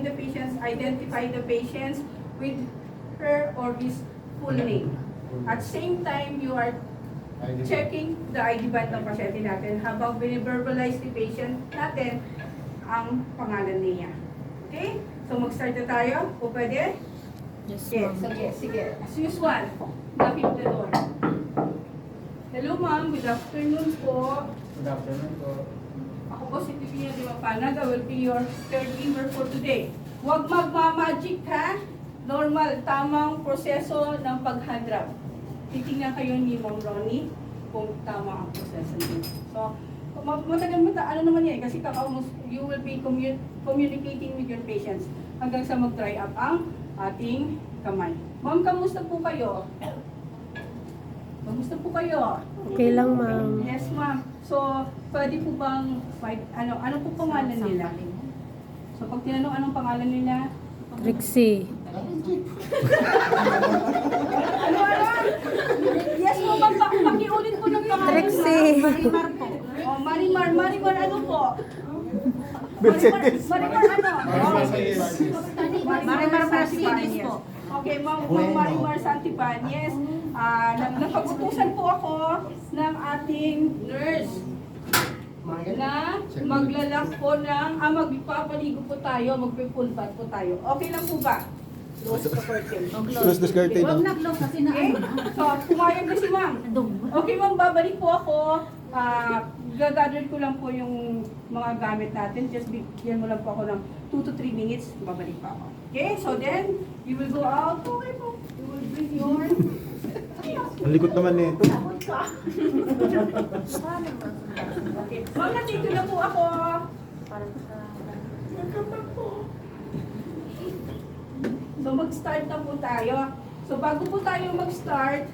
identifying the patients with her or his full name. At same time, you are checking the ID band ng pasyente natin habang biniverbalize the patient natin ang pangalan niya. Okay? So mag-start na tayo. O pwede? Yes, Yes, ma'am. sige. As usual, knock the door. Hello ma'am, good afternoon po. Good afternoon po. Ako po si Pipina Di Mapanag. I will be your caregiver for today. Huwag magmamagic ha. Normal, tamang proseso ng pag-handrap. Titingnan kayo ni Ma'am Ronnie kung tama ang proseso niyo. So, ano naman yan, kasi you will be communicating with your patients hanggang sa mag-dry up ang ating kamay. Ma'am, kamusta po kayo? Kamusta po kayo? Okay lang, ma'am. Yes, ma'am. So, pwede po bang, ano po pangalan nila? So, pag tinanong anong pangalan nila? Trixie. Ano? Yes, po, ma'am. Pakiulit po ng pangalan. Trixie. Marimar po. Oh, Marimar. Marimar ano po? Marimar ano? Marimar Santipañez po. Okay, ma'am Marimar Santipañez. Napag-utusan po ako ng ating nurse na maglalak po ng, magpapaligo po tayo, magpe-full bath po tayo. Okay lang po ba? Close the curtain. Close the curtain. Huwag na-close kasi na So, pumayag na si ma'am. Okay ma'am, babalik po ako. Gagather ko lang po yung mga gamit natin. Just bigyan mo lang po ako ng 2 to 3 minutes. Babalik pa ako. Okay, so then, you will go out. Okay po. You will bring your... Ang likot naman eh. Okay. Ma'am, nandito na po ako. So, mag-start na po tayo. So, bago po tayo mag-start,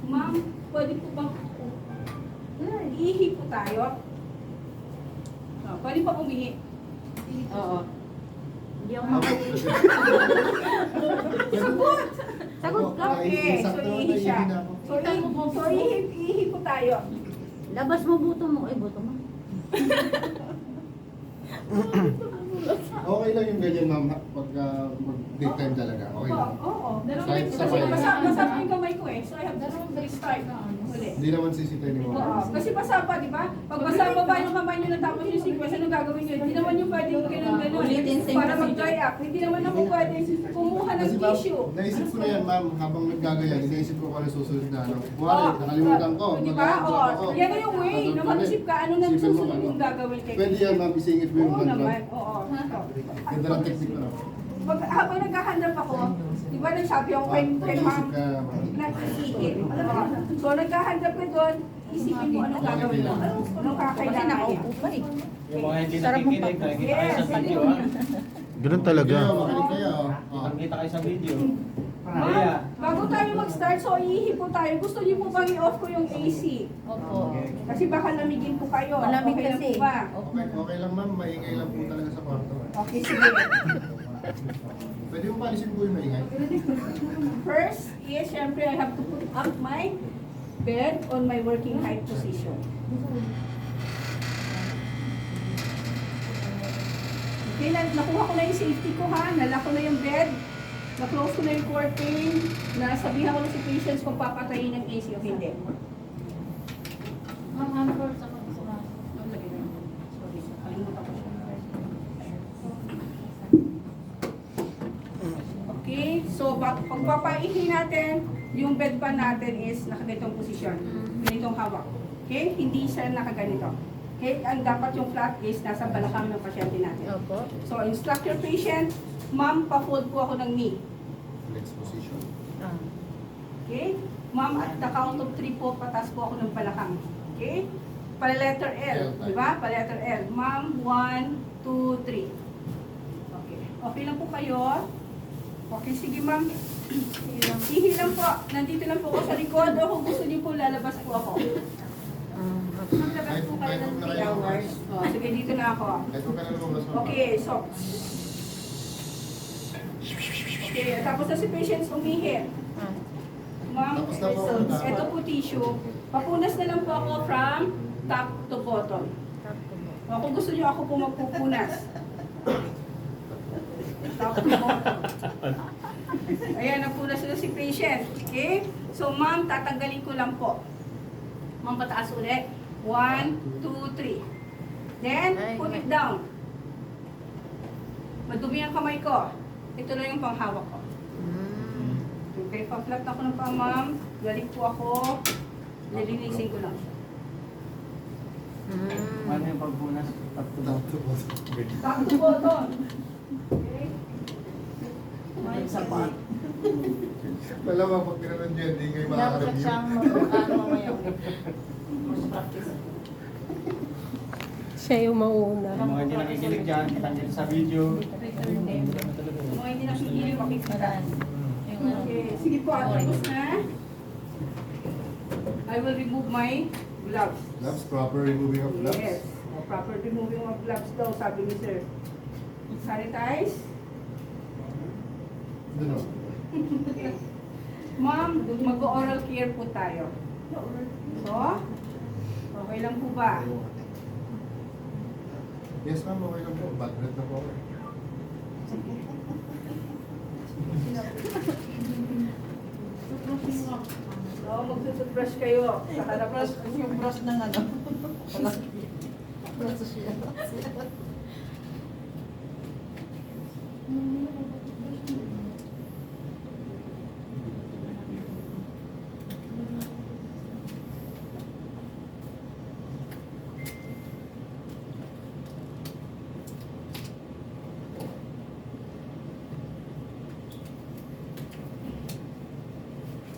ma'am, pwede po bang ihi po tayo? Pwede pa umihi. Oo. Hindi ako makain. Sagot! Sagot ka. Okay, so ihi siya. So, ihi po tayo. Labas mo buto mo. Ay, buto mo. Okay lang yung ganyan, ma'am, pagka mag-daytime talaga. Okay lang. Oo. Kahit Kasi sabay. basa yung kamay ko eh. So, I have to restart. Uli. Hindi naman sisitayin ni Oo, ma'am. kasi basa pa, di ba? Pag basa pa ba yung kamay nyo natapos yung sequence, ano gagawin nyo? Hindi naman yung pwedeng ganun-ganun Ulitin same para procedure. mag-dry up. Hindi naman ako pwedeng kumuha ng Kasi ma'am, tissue. naisip ko na yan, ma'am, habang naggagayan, iniisip ko kung ano susunod na ano. Oo, Kuwari, nakalimutan ko. Di ba? mag-handle ako. Yan na yung way na mag-isip ka ano nang Isipin mo, susunod ano. yung gagawin kay Pwede yan, ma'am, isingit mo yung Oo control. naman, oo. Ganda ng technique ko na. Habang naghahandap ako, di ba nagsabi ako kay ma'am, Isip ka, ma'am. nag-iisip. So naghahandap ka doon, isipin mo anong gagawin mo. Anong kakailangan niya. Yung mga hindi nakikinig, nakikita kayo sa video ha. Ganun talaga. Kayo, makinig kayo. Oh. Nakikita kayo sa video. Ma'am, bago tayo mag-start, so iihi po tayo. Gusto niyo po bang i-off ko yung AC? Opo. Kasi baka lamigin po kayo. Malamig Okay lang kasi. po ba? Okay lang, ma'am, maingay lang po talaga sa kwarto. Okay, sige. Pwede mo palisin po yung maingay? First is, syempre, I have to put up my bed on my working height position. Okay, nakuha ko na yung safety ko ha. Nalak ko na yung bed. Na-close ko na yung curtain. Nasabihan ko na si patients kung papatayin ng AC o hindi. Sorry, kalimutan ko siya. Okay, so pagpapaihi natin, yung bed pa natin is nakaganitong posisyon. Ganitong hawak. Okay, hindi siya nakaganito. Okay, ang dapat yung flat is nasa balakang ng pasyente natin. Opo. So, instruct your patient, ma'am, pa-fold po ako ng knee. Next position. Okay? Ma'am, at the count of 3 po, patas po ako ng balakang. Okay? Pala-letter L. Di ba? Pala-letter L. Ma'am, 1, 2, 3. Okay. Okay lang po kayo? Okay, sige ma'am. Ihi lang po. Nandito lang po ako sa likod. O kung gusto niyo po, lalabas po ako. Maglabas po kayo ng 3 hours. O, sige, dito na ako. Ito ka na lumabas mo. Okay, so. Okay, tapos na si patients umihi. Ma'am, Tapos na po. ito po tissue. Papunas na lang po ako from top to bottom. O, kung gusto niyo ako po magpupunas. Tapos mo. Ayan, napunas na si patient. Okay? So, ma'am, tatanggalin ko lang po. Ma'am, pataas ulit. 1, 2, 3. Then, put it down. Madumi ang kamay ko. Ito na yung panghawak ko. Okay, pa-flat ako ng paa, ma'am. Galing po ako. Nilinisin ko lang siya. Ano yung pagpunas? Pagpunas. Back to bottom. Okay? May sapat. Malamang pag gano'n dyan, hindi kayo Dapat makaka-review. siyang mag-ano mamaya. Mas practice. Siya yung mauna. Yung mga hindi nakikinig dyan, nandiyan sa video. Mga hindi nakikinig, makikita. Yung ano. Okay, sige po, tapos na. I will remove my gloves. Gloves, proper removing of gloves. Yes. Proper removing of gloves daw, sabi ni sir. Sanitize. Doon o. Ma'am, mag-oral care po tayo. So, okay lang po ba? Yes ma'am, okay lang po. Bad breath na po ako. So, magsusubrush kayo. Sa Brush, kalabas. yung brush ng ano. Brush siya.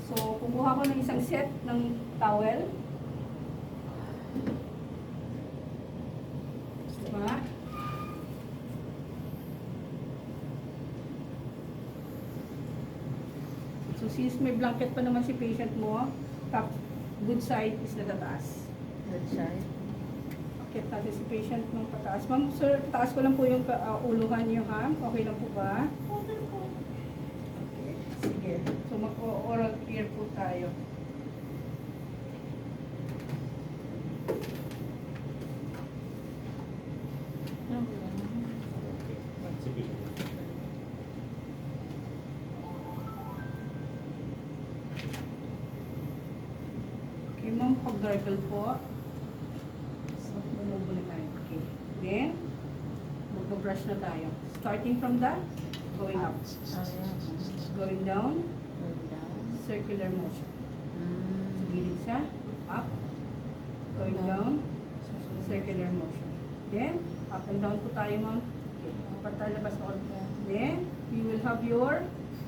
So, kumuha ko ng isang set ng towel. Diba? So, since may blanket pa naman si patient mo, top, good side is na tataas. Good side. Akit natin si patient ng pataas. Ma'am, sir, taas ko lang po yung uluhan niyo, ha? Okay lang po ba? Okay, sige. So, mag-oral care po tayo. Okay, ma'am, pag-gargle po. So, bumubo na tayo. Okay. Then, mag-brush na tayo. Starting from the, going up. Going down, circular motion. So, gilid siya, up, going down, circular motion. Then, up and down po tayo, ma'am. Okay, patalabas ko. Then, you will have your,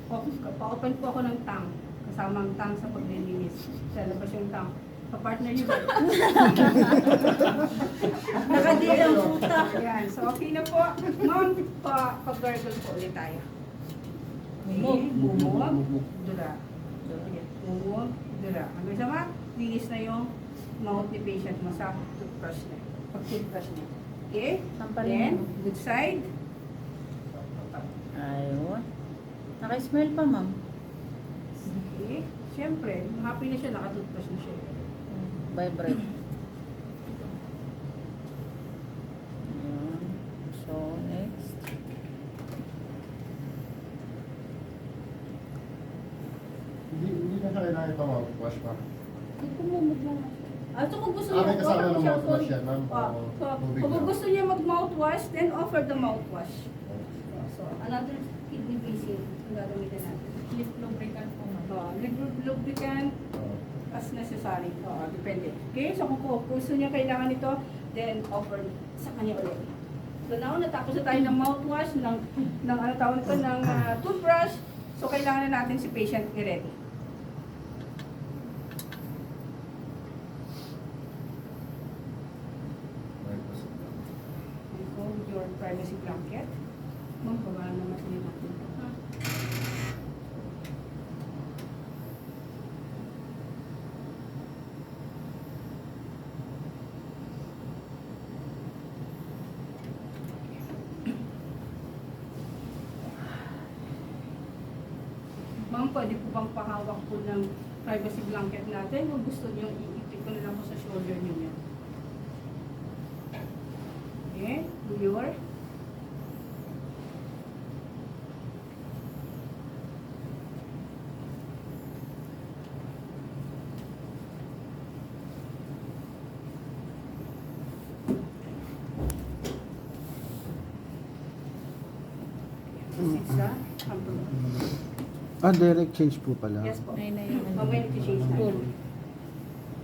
pa-open po ako ng tongue. Kasama ang tongue sa paglilinis. Lalabas yung tongue. Pa-partner niyo ba? Nakadilang puta. Ayan, so okay na po. Ma'am, pa-gargle po ulit tayo. Okay, bumog, dura. Bumog, dura. Hanggang sa linis na yung mouth ni patient mo sa toothbrush na. Pag-toothbrush na. Okay? Then, good side. Ayun. Naka-smell pa, ma'am. Okay. Siyempre, happy na siya, naka-toothbrush na siya. Vibrate. Ayun. So, next. Hindi na siya kailangan ito mouthwash pa. So kung gusto Ah, may niya, kasama walang ng siya mouthwash po- yan, ma'am. Ah, Oo, so, tubig kung lang. gusto niya mag-mouthwash, then offer the mouthwash. So, another kidney basic ang gagamitin natin. Lip lubricant po, ma'am. Lubricant as necessary. Depende. Okay, so kung gusto niya kailangan ito, then offer sa kanya ulit. So now, natapos na tayo ng mouthwash, ng ano tawag ito, ng toothbrush. So, kailangan na natin si patient i-ready. So, your privacy blanket. Ma'am, baba naman din natin ito. Ha? Ma'am, pwede po bang pahawak po ng privacy blanket natin? Kung gusto niyo, iipit ko na lang po sa shoulder niyo. Okay, your Sisa. Direct change po pala. Yes po. Ayun na yun. Mamaya i-change na. Full.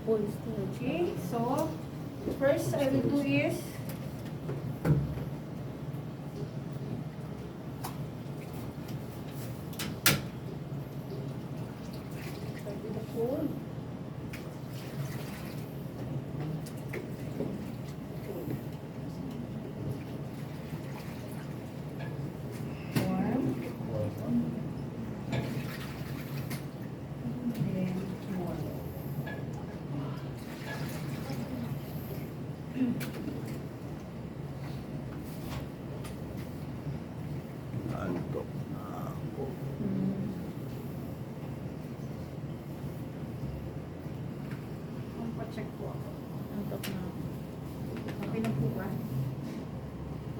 Full still. Okay, so first I will do is start with the fold. One, then one. Antok na ako. Pacheck po ako. Antok na ako. Okay lang po ba?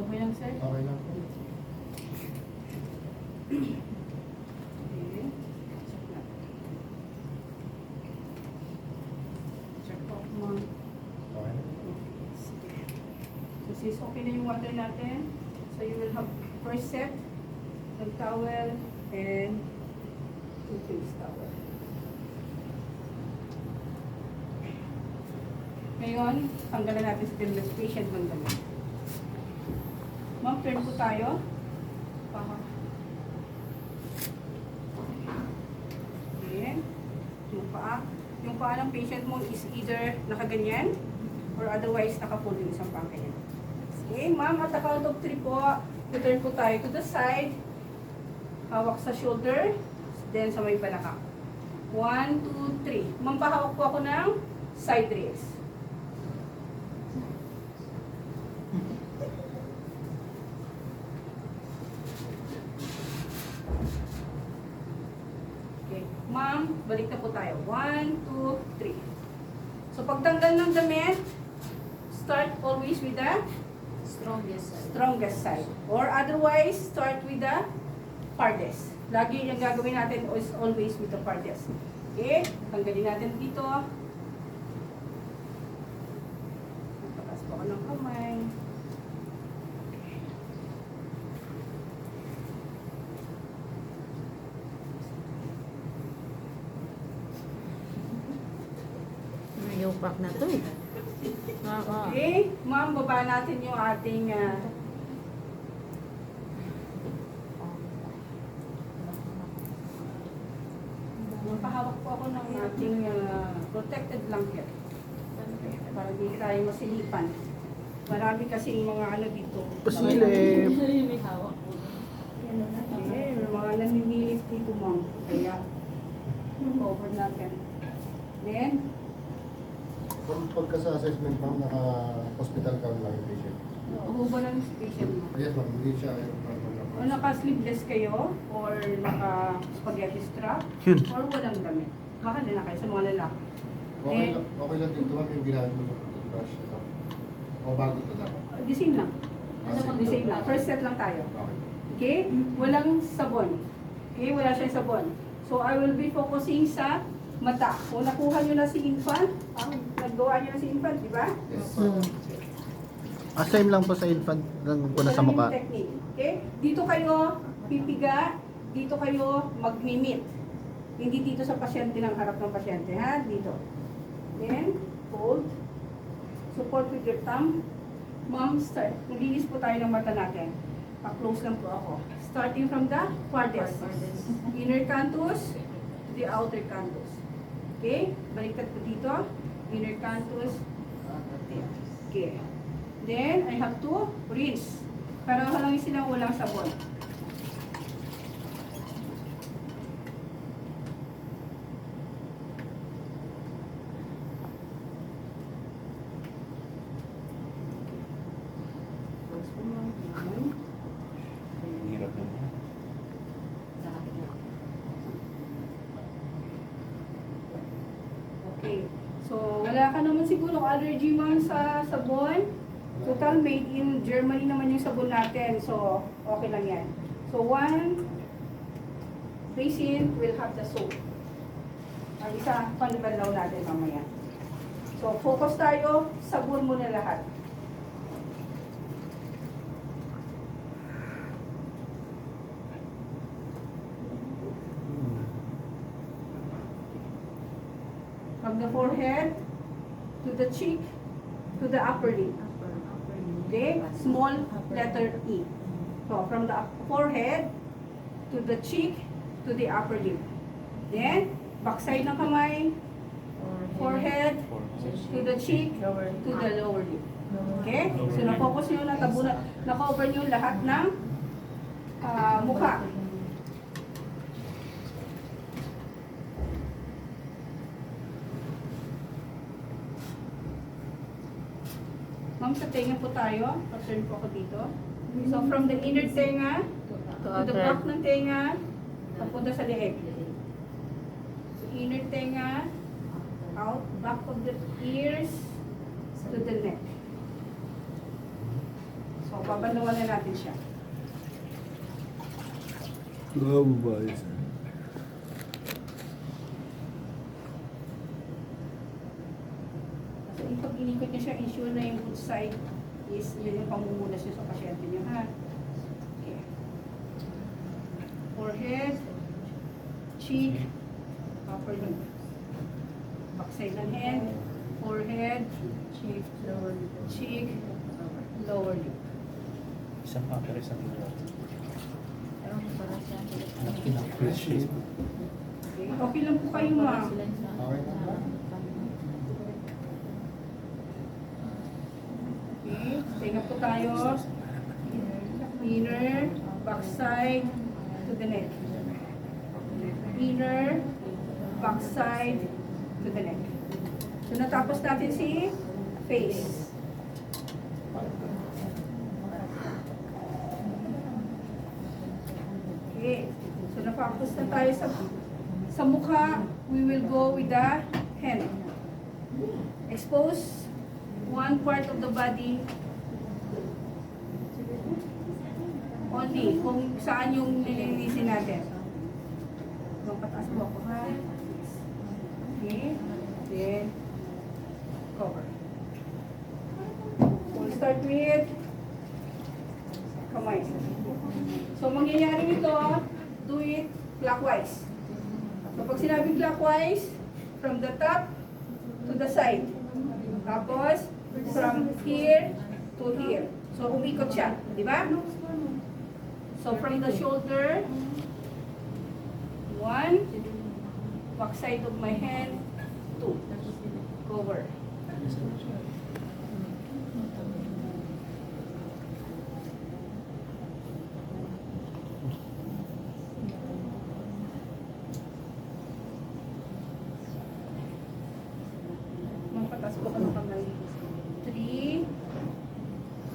Okay lang, sir? Okay lang po. Okay. Check na. Check po, ma'am. Okay na. So, sis, okay na yung water natin. So, you will have first set ng towel and two-face towel. Ngayon, tanggalan natin sa pinless patient ng damit. Ma'am, turn po tayo. Paha. Okay. Yung paa. Yung paa ng patient mo is either nakaganyan or otherwise nakapull yung isang paa ganyan. Okay, ma'am, at the count of 3 po, turn po tayo to the side. Hawak sa shoulder, then sa may balakang. 1, 2, 3. Ma'am, pahawak po ako ng side raise. Okay, ma'am, balik na po tayo. 1, 2, 3. So, pagtanggal ng damit, start always with the strongest side. Or otherwise, start with the farthest. Lagi yung gagawin natin is always with the farthest. Okay? Tanggalin natin dito. Takas po ako ng kamay. Ayupak na to eh. Okay? Ma'am, baba natin yung ating Magpahawak po ako ng ating protected blanket. Para di tayo masilipan. Marami kasing mga ano dito. Pasilip. Okay, may mga naninilis dito, ma'am. Kaya, cover natin. Then, Pagka sa assessment, ma'am, naka-hospital gown lang yung patient. uhuba na ng patient mo. Yes, ma'am. Hindi siya O naka-sleeveless kayo, or naka-spaghetti strap, Yun. or walang damit. Baka na kayo sa mga lalaki. Okay lang dito, ma'am, yung ginamit mo sa brush. O bago ito dapat. The same lang. Sige. The same lang. First set lang tayo. Okay. Okay? Walang sabon. Okay? Wala siyang sabon. So, I will be focusing sa mata. Kung nakuha nyo na si infant, naggawa nyo na si infant, di ba? Yes. Same lang po sa infant ng kuna sa Ito lang mukha. yung technique. Okay? Dito kayo pipiga, dito kayo magmimit. Hindi dito sa pasyente ng harap ng pasyente, ha? Dito. Then, hold. Support with your thumb. Ma'am, start. Maglinis po tayo ng mata natin. Pa-close lang po ako. Starting from the farthest. Inner canthus to the outer canthus. Okay? Baliktad po dito. Inner canthus. Okay. Then, I have to rinse. Para lang silang walang sabon. Hirap naman. Okay. So, wala ka naman siguro allergy ma'am sa sabon. Total made in Germany naman yung sabon natin. So, okay lang yan. So, one basin will have the soap. Ang isa, panibalaw natin mamaya. So, focus tayo. Sabon muna lahat. Okay. From the forehead to the cheek to the upper lip. Okay? Small letter E. So, from the forehead to the cheek to the upper lip. Then, backside ng kamay, forehead to the cheek to the lower lip. Okay? So, na-focus nyo na, na-cover nyo lahat ng mukha. Ma'am, sa tenga po tayo. Pa-turn po ako dito. So, from the inner tenga to the back ng tenga, papunta sa leeg. So, inner tenga, out, back of the ears, to the neck. So, pabandawan na natin siya. So, pag inikot niya siya, ensure na yung good side is yun yung pamumunas niyo sa pasyente niyo, ha? Okay. Forehead, cheek, upper lip. Backside ng head, forehead, cheek, lower lip. Isang pa, pero isang dito. Okay, okay lang po kayo, ma'am. Okay na ba? Okay, tenga po tayo. Inner, backside, to the neck. Inner, backside, to the neck. So, natapos natin si face. Okay, so napapos na tayo sa mukha. We will go with the hand. Expose one part of the body only, kung saan yung nililinisin natin. So, pataas po ako, ha? Okay, then cover. We'll start with kamay. So, mangyayari ito, do it clockwise. So, pag sinabing clockwise, from the top to the side. Tapos, from here to here. So, umikot siya. Di ba? So, from the shoulder, 1, back side of my hand, 2. Cover. Mapatas ko ng kamay. 3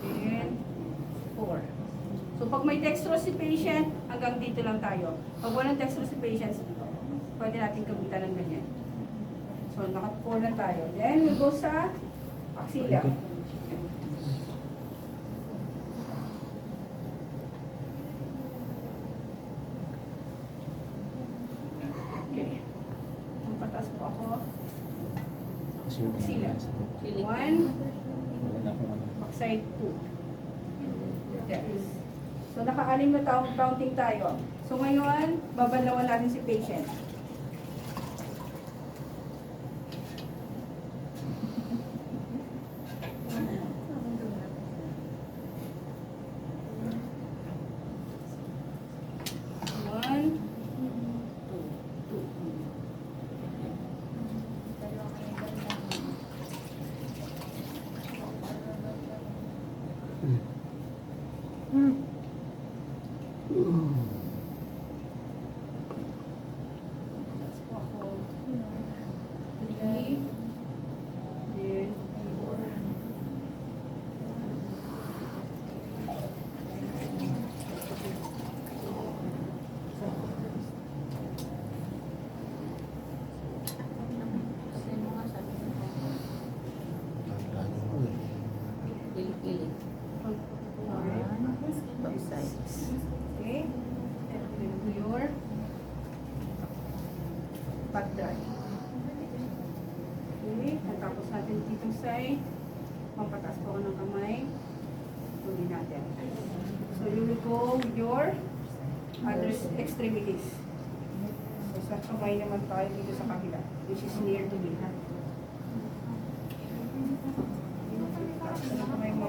and 4. So, pag may dextrose si patient, hanggang dito lang tayo. Pag walang dextrose si patient, pwede natin kabitan ng ganyan. So, naka-4 na tayo. Then, we'll go sa axilla. Okay. Patas po ako. Axilla. 1, Wala na akong ano. backside 2. Yes. So, naka-anim na counting tayo. So, ngayon, babalawan natin si patient. One, two. That's ako. 3, then 4. Kilik-kilik. Backside. Okay? And then do your back dry. Okay? Natapos natin dito side. Pampatas po ako ng kamay. Tuloy natin. So you will go with your other extremities. So Sa kamay naman tayo dito sa kabila, which is near to me. Sa kamay mo.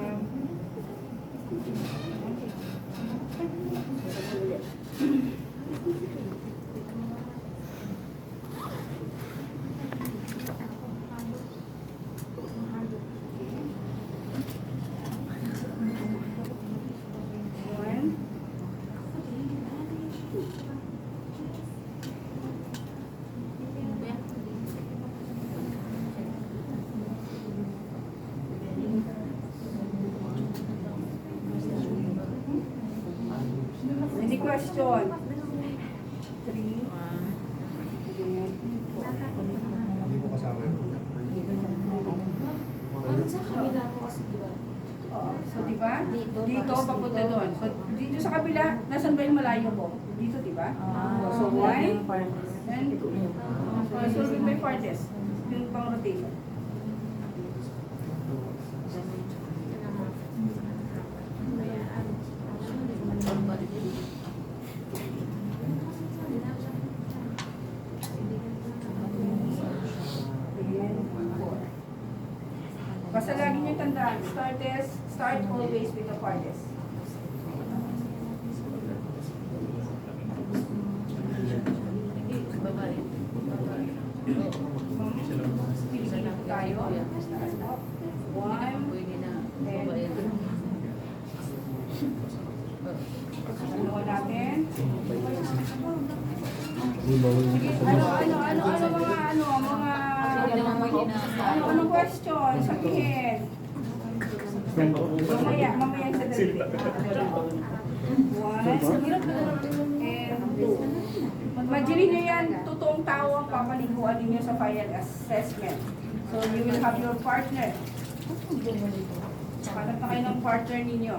One. Any question? Three. Hindi ko kasama yun. Oo. So, di ba? Dito, papunta doon. So, dito sa kabila, nasan ba yung malayo ko? Dito, di ba? So, one, and two. So, solving by farthest. Yung pang rotation. Basta lagi nyo tandaan, start always with the farthest. Pilipin tayo. One, ano natin? Sige, ano question? Sabihin. Mamaya sa dali. One, and two. Imagine nyo yan, totoong tao ang papaliguan ninyo sa final assessment. So, you will have your partner. Hanap na kayo ng partner ninyo.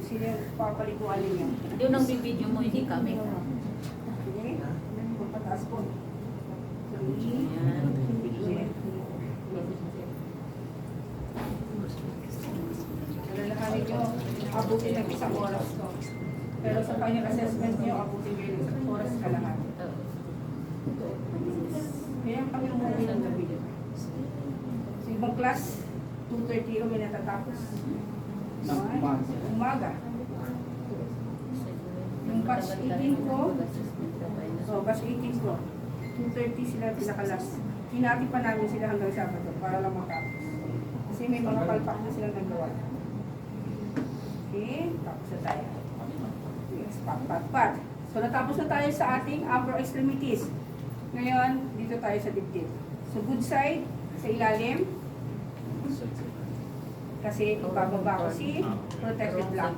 Sino yung papaliguan ninyo? Yung ang bibidyo mo, hindi kami. Okay? Pagpataas po. Three. Alalahanin nyo, abutin ng isang oras to. Pero sa final assessment nyo, abutin kayo ng isang oras kalahat. Kaya kami umuwi ng gabi. Sa ibang class, 2:30 kami natatapos. Umaga. Yung batch 18 ko, batch 18 ko, 2:30 sila pinakalas. Hinati pa namin sila hanggang Sabado para lang matapos. Kasi may mga palpak na silang nagawa. Okay, tapos na tayo. Yes, pat. So natapos na tayo sa ating upper extremities. Ngayon, dito tayo sa dibdib. So good side, sa ilalim. Kasi ibababa ko si protected block.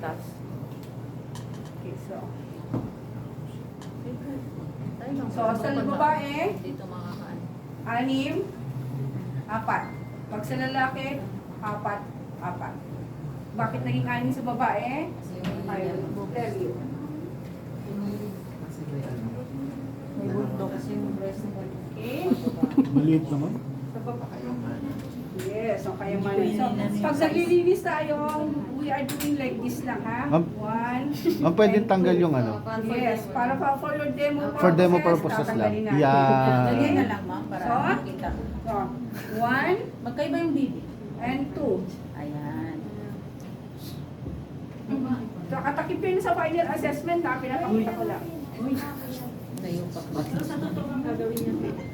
Okay, so. So, sa babae, Dito makakaan. 6, 4. Pag sa lalaki, 4. Bakit naging 6 sa babae? I will tell you. May bundok kasi yung breast mo. Okay? Maliit naman. Sa babae. Yes, so kaya man. So, pag naglilinis tayo, we are doing like this lang, ha? Ma'am, 1. Ma'am, pwedeng tanggal yung ano? Yes, para for your demo purposes. For demo purposes lang. tatanggalin natin. Yan. Lagyan na lang, ma'am, para So? makita. So, 1 Magkaiba yung bibi. and 2. Ayan. So, katakipin sa final assessment, ha? Pinapakita ko lang. Nayupak na.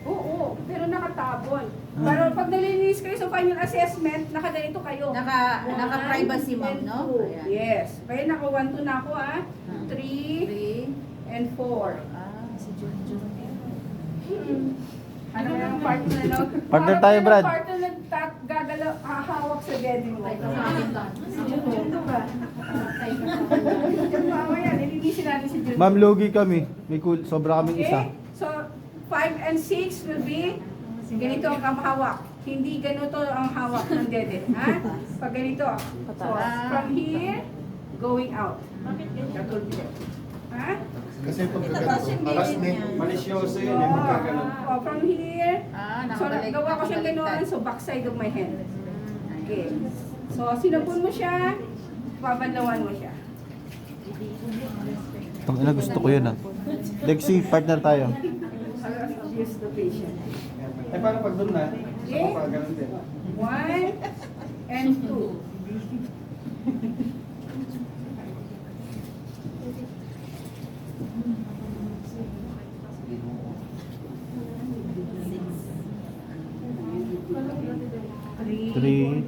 Oo, pero nakatabon. Pero pag nalilinis kayo sa final assessment, nakaganito kayo. Naka-privacy, ma'am, no? Ayan. Yes. Kaya naka 1, 2 na ako, ha? 3 3. and 4. Si Junjun. Ano na ang partner na, no? Partner tayo, Brad. Partner na gagalaw, hahawak sa bedding mo. Si Junjun ka ba? Mamaya, nilinisin natin si Junjun. Ma'am, logi kami. May cool, sobra kaming isa. Okay? So, 5 and 6 will be ganito ang hawak. Hindi ganito ang hawak ng dede. Ha? Pag ganito. So, from here, going out. Katulad. Ha? Kasi pag ganito, Malisyoso yun, yung magkaganon. From here. So, Nakabalik. gawa ko siyang ganoon. So, back side of my hand. Okay. So, sinabon mo siya. Babanlawan mo siya. Tangina, gusto ko yun ah. Lexi, partner tayo. Use the patient. Eh, paano pag doon na? Okay. Sa mga ganun din. 1 and 2. Three,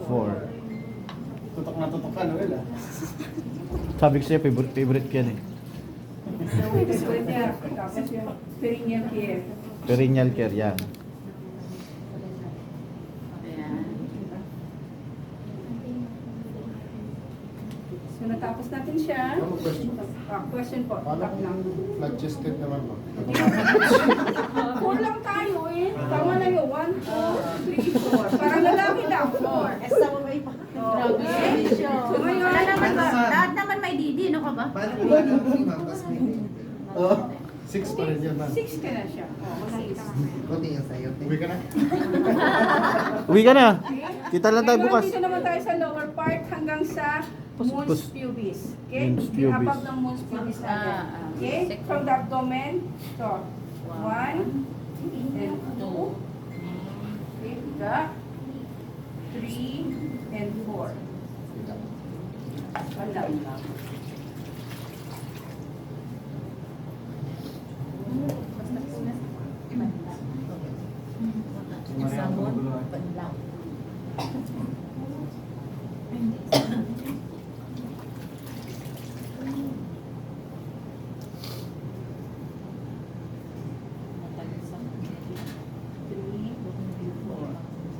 four. Tutok na tutok ka, Noel ah. Sabi ko sa'yo, favorite ko yan eh. So, wait, niya. Tapos yung perineal care. Perineal care, yan. Ayan. So, natapos natin siya. Ano question? Question po. Paano Tap lang. kung nag-gested naman mo? 4 lang tayo eh. Tama na yun. 1, 2, 3, 4. Parang lalaki lang. 4. Esa mo ba ipa? Grabe. So, ngayon, Wala naman ba? Lahat naman may didi, no ka ba? Paano kung nag-gested ma'am, tapos may Oo. 6 pa rin yun, ma'am. 6 ka na siya. Kunti yung sayo. Uwi ka na? Uwi ka na. Okay? Kita lang tayo Ngayon, bukas. Dito naman tayo sa lower part hanggang sa mons pus- pubis. Okay? mons The pubis. above ng mons pubis natin. Okay? From the abdomen. So, 1 and 2. Okay, 3 and 4. Wala. Sabon, panlaw.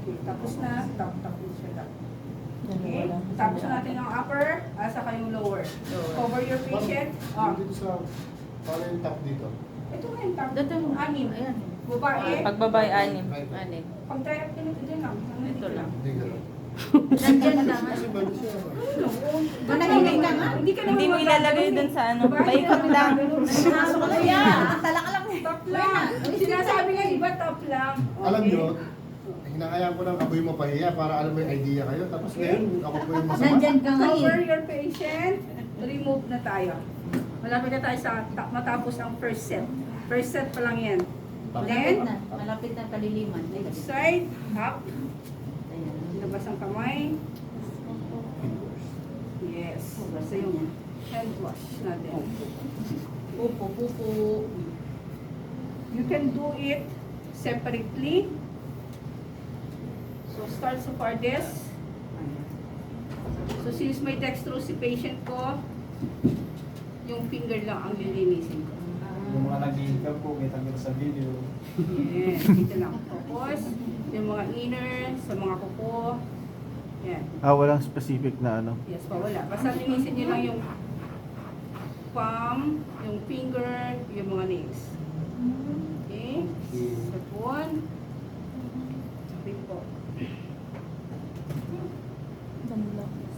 Okay, tapos na. Tapos siya. Okay? Tapos na natin ang upper, asa kayong lower. Cover your patient. Ma'am, dito sa, paano yung top dito? Ito nga yung top. Dito. 6. Ayan. Babae. Pagbabay, anim. Anin. Pag try up ganito din lang. Ito lang. Hindi gano'n. Nandyan na lang. Kasi balik siya. Manahimik ka nga. Hindi ka naman Hindi mo ilalagay magagano dun eh. sa ano, Babae, paikot hindi lang. ka naman magagano. Nasa ko yan. Tala ka lang. Top lang. Sinasabi nga, iba top lang. Alam Okay? nyo, hinahayaan ko ng aboy mo pahiya para alam mo yung idea kayo. Tapos ngayon, ako po yung masama. Nandyan ka nga Cover eh. your patient. Remove na tayo. Malapit na tayo sa matapos ang first set. First set pa lang yan. Malapit Then, na. Malapit na kaliliman. side, up. Ayan. Labas ang kamay. Yes. Basta yung hand wash natin. Pupo, pupo. You can do it separately. So, start sa farthest. So, since may dextrose si patient ko, yung finger lang ang lilinisin ko. Yung mga nag-iikap po, kita ko sa video. Yes, dito lang. Tapos, yung mga inner, sa mga kuko. Yan. Walang specific na ano. Yes, wala. Basta linisin nyo lang yung palm, yung finger, yung mga nails. Okay? Sapon. Sabi po.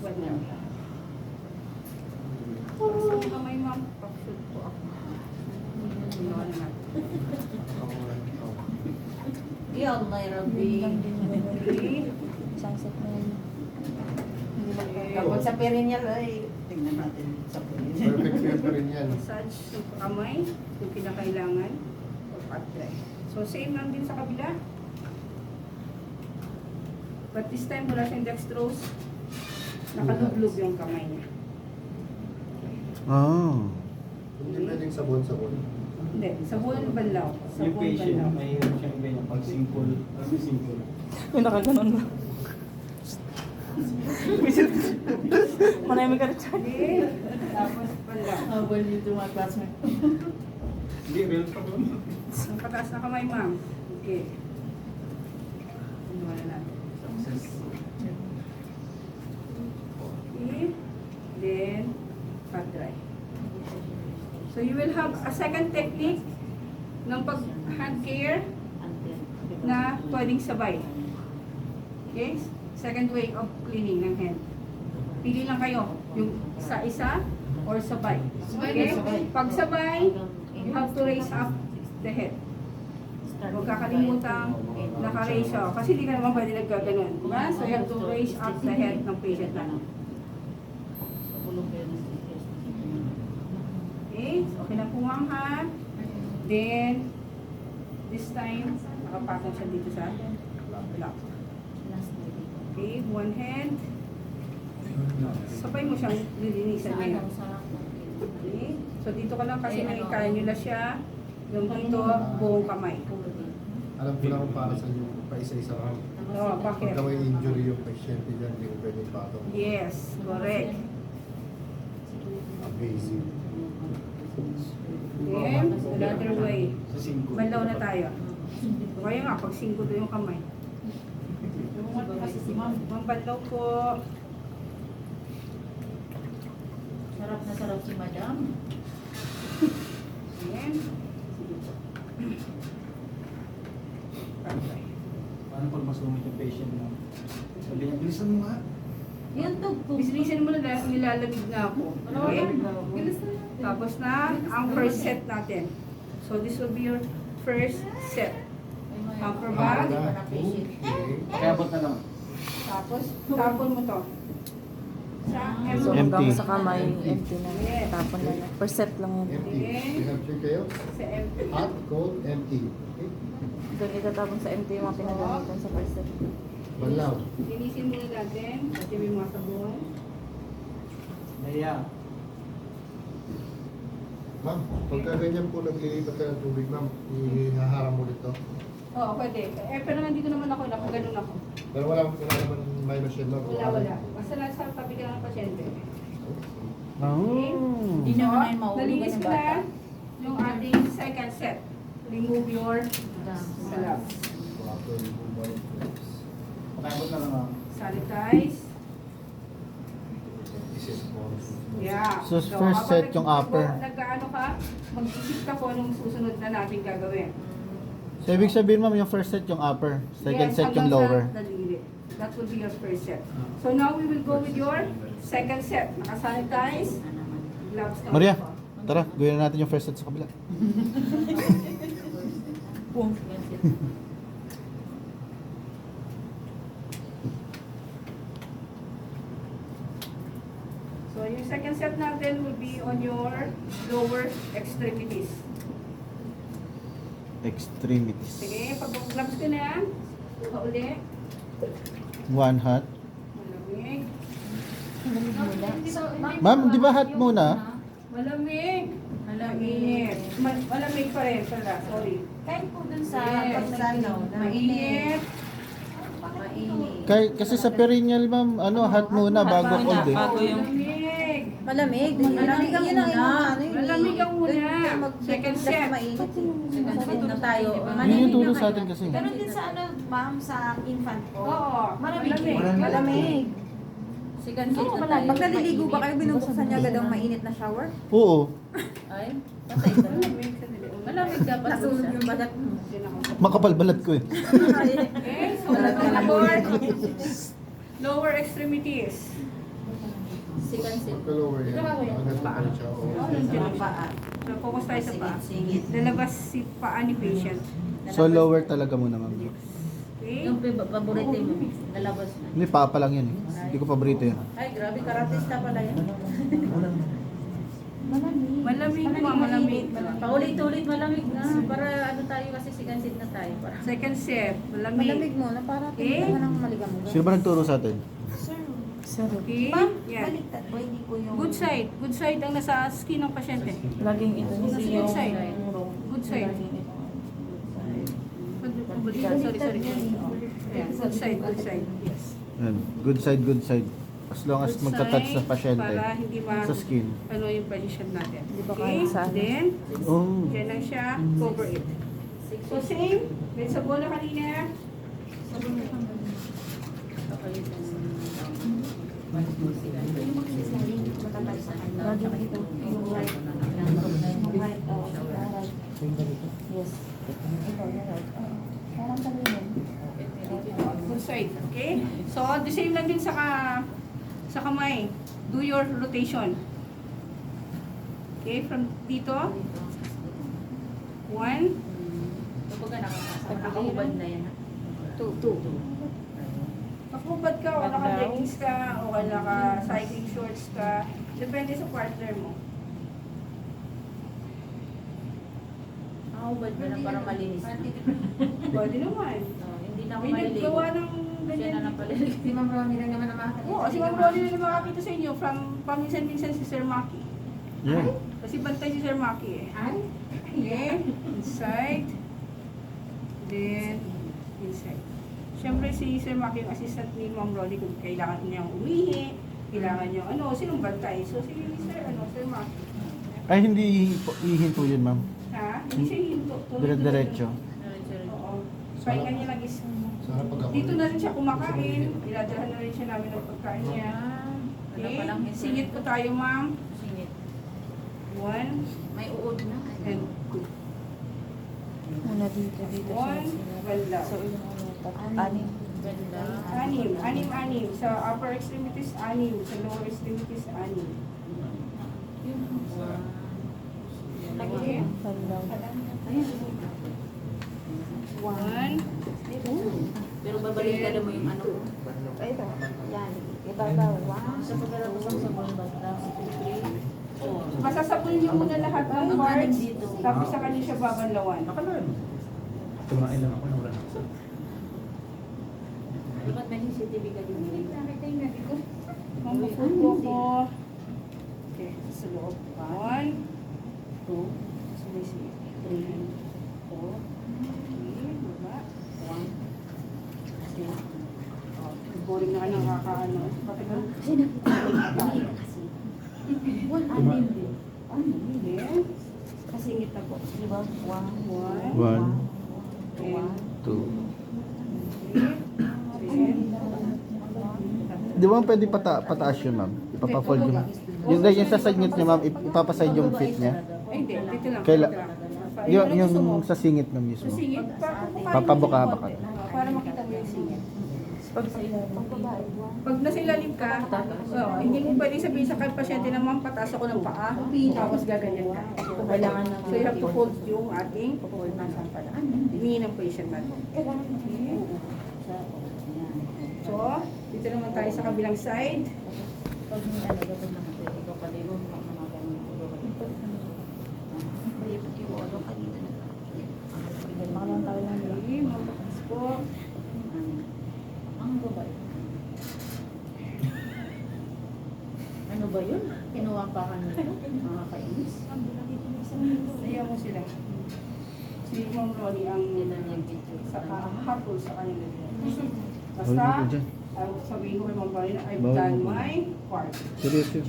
Wala. Sa kamay, ma'am. Pakshoot po ako. Ginawa na natin. Ya Allah, ya Rabbi. Okay. Kapag sa perineal ay tingnan natin sa perineal. Perfect fit pa rin yan. Massage yung kamay, kung kinakailangan. Or pat dry. So, same lang din sa kabila. But this time, wala siyang dextrose. Nakalublog yung kamay niya. Hindi pwedeng sabon-sabon. Hindi, sabon banlaw. Yung Sabon patient, banlaw. mahirap siyang ganyan. Pag simple, kasi simple. Yung nakaganon lang. Manay ka rin siya. Okay. Tapos banlaw. Habol dito mga classmate. Hindi, real pa doon. Ang pataas na kamay, ma'am. Okay. Ano na natin? Success. Okay. Then, pat dry. So, you will have a second technique ng pag-hand care na pwedeng sabay. Okay? Second way of cleaning ng hand. Pili lang kayo, yung sa isa or sabay. Okay? Pag sabay, you have to raise up the head. Huwag kakalimutan naka-raise siya. Kasi hindi ka naman pwede nagkaganon. Diba? So, you have to raise up the head ng patient na. Okay? Okay na po, ma'am, ha? Then, This time, nakapatong siya dito sa lock. Okay, one hand. Sabay mo siyang lilinisan ngayon. Okay. So dito ka lang kasi may cannula siya. Yung dito, buong kamay. Alam ko lang kung para sa inyo, pa isa-isa lang. Oh, bakit? Pagka may injury yung patient dyan, hindi ko pwede patong. Yes, correct. Amazing. Then, another way. Sa 5. Banlaw na tayo. Kaya nga, pag 5 doon yung kamay. Mga banlaw po. Sarap na sarap si madam. Ayan. Okay. Paano pag masungit yung patient mo? Sabi niya, bilisan mo nga. Yan to. Bisilisin mo na nilalamig na ako. Okay? Tapos na ang first set natin. So this will be your first set. Upper back. Okay. Pakiabot na lang. Tapos tapon mo to. Sa So elbow. hanggang Empty. sa kamay, empty na. Tapon na lang. Per set lang yan. Empty. Pinag-check kayo? Sa elbow. Hot, cold, empty. Okay? Doon itatapon sa empty yung mga pinagamitan sa per set. Banlaw. Linisin muna natin. At yung mga sabon. Naya. Ma'am, pagka ganyan po naglilipat ka ng tubig, ma'am, ihaharap mo dito. Oo, pwede. Eh, pero nandito naman ako, nakaganon ako. Pero wala naman may machine, ma'am. Wala. Basta nasa tabi ka lang ng pasyente. Oh. Hindi naman ay maulugan Nalinis ng ko bata. na yung ating second set. Remove your salab. Proper removal of flaps. Pakiabot na lang ah. Sanitize. This is more. Yeah. So, first set yung upper. Nagkaano ka, mag-isip ka kung anong susunod na natin gagawin. So, ibig sabihin ma'am, yung first set yung upper, second Yes, set yung hanggang lower. sa daliri. That will be your first set. So now we will go with your second set. Naka-sanitize. Gloves na. Maria, tara, gawin na natin yung first set sa kabila. So yung second set natin will be on your lower extremities. Extremities. Sige, pag gloves ka na, pauli. One hot. Malamig. Ma'am, di ba hot muna? Malamig. Malamig. Malamig pa rin pala, sorry. Kahit po dun sa Yes. pagsanaw na Mainit. mainit. Kasi sa perineal ma'am, hot muna bago cold eh. Bago yung Malamig. Malamig. Malamig ang Yun ang muna. ano yun. Malamig ang muna. Mag- Second set. Mainit. Second set na tayo. Yun yung turo sa atin kasi. Ganon din sa ano, ma'am, sa infant ko. Oo. Malamig. Malamig. Second set na tayo. Pag naliligo ba kayo, binubuksan niya agad ang mainit na shower? Oo. Ay, patay ka. Malamig. Sandali. Malamig dapat Nasunod siya. yung bagat mo. Yan ako. Makapal balat ko eh. Okay, so lower extremities. Second set. Pagka lower yan, agad pa rin siya. Oh, nandiyan na siya. So, focus tayo sa paa. Lalabas si paa ni patient. So lower talaga muna ma'am. Okay? Yung paborito mo, lalabas na. Hindi, paa pa lang yun eh. Hindi ko paborito yun. Ay, grabe, karatista pala yan. Malamig mo, malamig. Paulit-ulit malamig na. Para ano tayo kasi second set na tayo. Para. Second set, malamig. Malamig mo na para Okay. pinagawa ng maligamog. Sino ba nagturo sa atin? sir. Okay? Yan. Baliktad po, hindi po yung... Good side. Good side ang nasa skin ng pasyente. Laging ito Nasa yung good side. wrong. Good side. Laging ito. Sorry. Ayan, good side, good side. Yes. Yan. Good side, good side. As long as Good magka-touch side sa pasyente. Para hindi Sa skin. ano yung position natin. Di ba Okay? kaya sa ano? Then, Oh. yan lang siya. Cover it. So same. Then sa bola kanina. Laging ito. Yung right. Yung right. Yes. Ito, yung right. Parang kanina. Good side. Okay? So, the same lang din sa kamay. Do your rotation. Okay? From dito. 1, Kapag nakahubad na yan. 2. Pakubad ka o naka-leggings ka o naka-cycling shorts ka. Depende sa partner mo. Ow. bad na para malinis. Pwede naman. Hindi na ako May maliligo. naggawa ng Siya ganyan. na napaliligo. Si Ma'am Ronnie lang naman ang makakita. Oo, si Ma'am Ronnie na makakita sa inyo from paminsan-minsan si Sir Maki. Yan. Kasi bantay si Sir Maki eh. Ay? Okay, inside. Then, inside. Siyempre si Sir Maki yung assistant ni Ma'am Ronnie kung kailangan niyang umihi, kailangan niyang sinong bantay? So si Sir Maki. Ay, hindi ihinto yun, ma'am. Ha? Hindi siya hinto. Dire-diretso. Oo. Pahinga niya lang is, Sana pag ako... dito na rin siya kumakain, iladalhan na rin siya namin ng pagkain niya. Wala Okay, palang isa. singit ko tayo ma'am. Singit. 1 May uod na. and 2. Muna dito, dito siya. 1, banda. So, yung ano, anim. Ganda. Anim. Sa upper extremities, 6. Sa lower extremities, 6. Okay. Panlaw. 1, Pero babalik mo yung ano. Ito, yan. Ibabaw, Sa pagkalabas ang sabon banda. 3, 4. masasabon niyo muna lahat ng Ang parts, anim dito. tapos sa kanya siya babanlawan. Tumain lang ako, wala na. Dapat may CCTV ka din. Mamufuko ko. Okay, sa loob. 1, 2, sumisi. 3, 4, okay, baba. 1, 2, boring na ka ng kakaano. Bakit ba? Kasi nakita kasi. Anim din. Hindi. Kasingit na po. Di ba? 1, 1, 2, 2. 3, Di ba pwede pataas yun, ma'am? Ipapafold yung... Yung sa singit niya, ma'am, ipapaside yung fit niya. Ay, hindi. Dito lang. Kaila- dito lang. Yung sa singit na mismo. Sa singit, Papabuka-buka. Para makita mo yung singit. Pag babae, Pag nasa ilalim ka, hindi mo pwede sabihin sa pasyente na ma'am, pataas ako ng paa, tapos gaganyan ka. kailangan na So you have to hold yung ating nasaan pala. Hingin ng patient natin. So, dito naman tayo sa kabilang side. Pag may ano, dapat naman tayo. Ikaw paligo. Makalang tayo lang yun. Okay, matakas po. Ang babae. Ano ba yun? Kinuha pa ka nito? Mga kainis. Ayaw mo sila. Si Ma'am Ronnie ang hapol sa kanila. Basta, sabihin ko kay Ma'am Ronnie na I've done my part. Seryoso.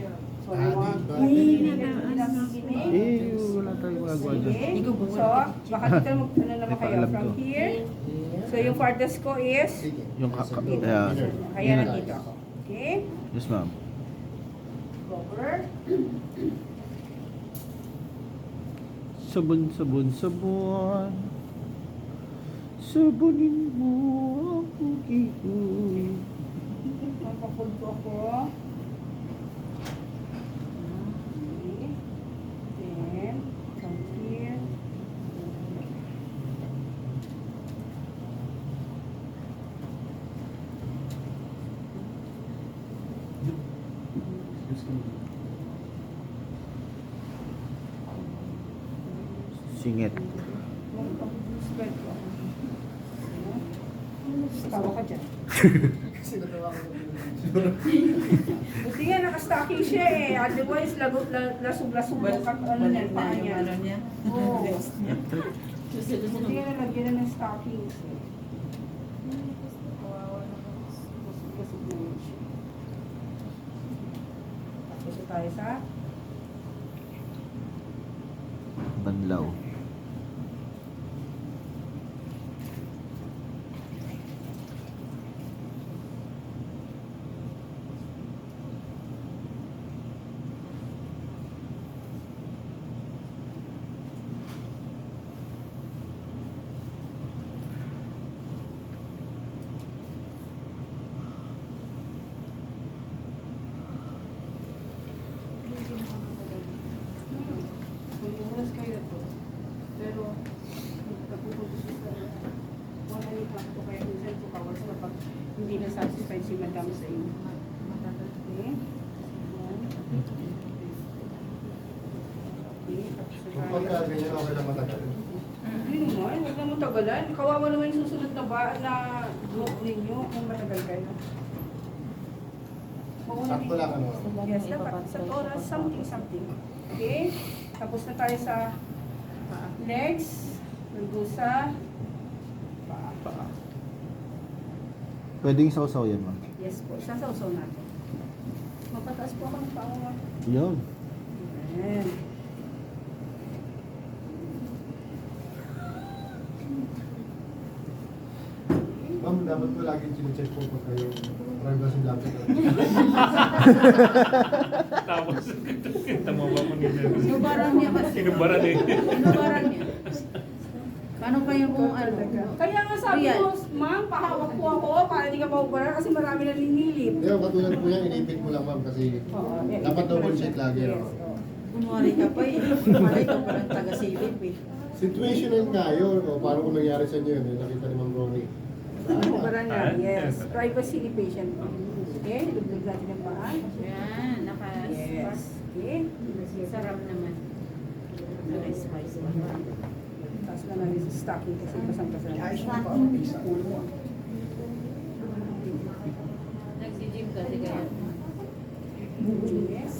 So, I want Wala tayong magagawa dyan. So, baka dito ano naman kayo, Alam from to. here. So, yung farthest ko is Sige. Yung dito. Ayan. Kaya nandito ako. Okay? Yes, ma'am. Cover. Sabon, sabon, sabon. Sabonin mo ang pugi ko. Magpapull ko ako. Okay. Then, from here. Singit. Spread ko. Tawa ka dyan. Buti nga, nakastocking siya eh. Otherwise, lasog-lasog yung ano niya, paa niya. Oo. Buti nga, nalagyan na ng stockings eh. Lasog-lasog na yun siya. Tapos tayo sa Banlaw. Oras kayo to. Pero, nagkapupunta siya sa 1 minute lang po kaya minsan 2 hours kapag hindi na satisfied si madam sa inyo. Okay? 1, 2, 3, Pagka ganyan, okay lang matagal. Hindi naman, huwag na matagalan. Kawawa naman yung susunod na group ninyo kung matagal kayo. Sakto lang ano. Yes, dapat sa oras, something. Okay? Tapos na tayo sa legs, bulgusa, paa. Pwedeng sausaw yan, ma'am. Yes po, sasawsaw natin. Mapataas po ako ng paa. Yun. Ayan. Ma'am, dapat ko lagi chinecheck po pag kayo privacy lapit. Tapos, tamawa mo nila. Sinubaran niya kasi. Sinubaran eh. Sinubaran niya. Paano kayo kung ano? Kaya nga sabi Ayan. ko, ma'am, pahawak po ako para hindi ka maubara kasi marami na linilip. Kaya katulad po yan, inipit mo lang ma'am kasi dapat double check lagi. Yes, no? oo. Kunwari ka pa eh. Kunwari ka pa ng taga-silip eh. Situational nga yun. O, paano kung nangyari sa inyo yun? Nakita ni Ma'am Ronnie. Ubara na, yes. Privacy ni patient. Okay, luglag natin ang paa. Yan, Yes. Okay. Sarap naman. Spice pa. Tapos na namin sa stocking kasi pasang-pasang. Nag-gym kasi kaya. Yes.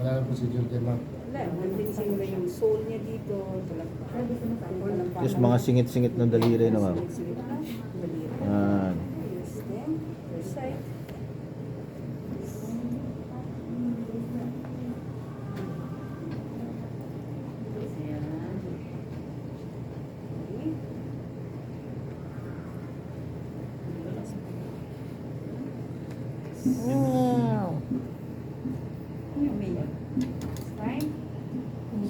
Wala nang procedure dyan ma'am. Wala, nandinisin mo na yung soul niya dito. Talakpa. Just mga singit-singit ng daliri na, ma'am. Singit-singit na. Daliri. Yan. Yes, then, first side. Okay. Wow. Fine.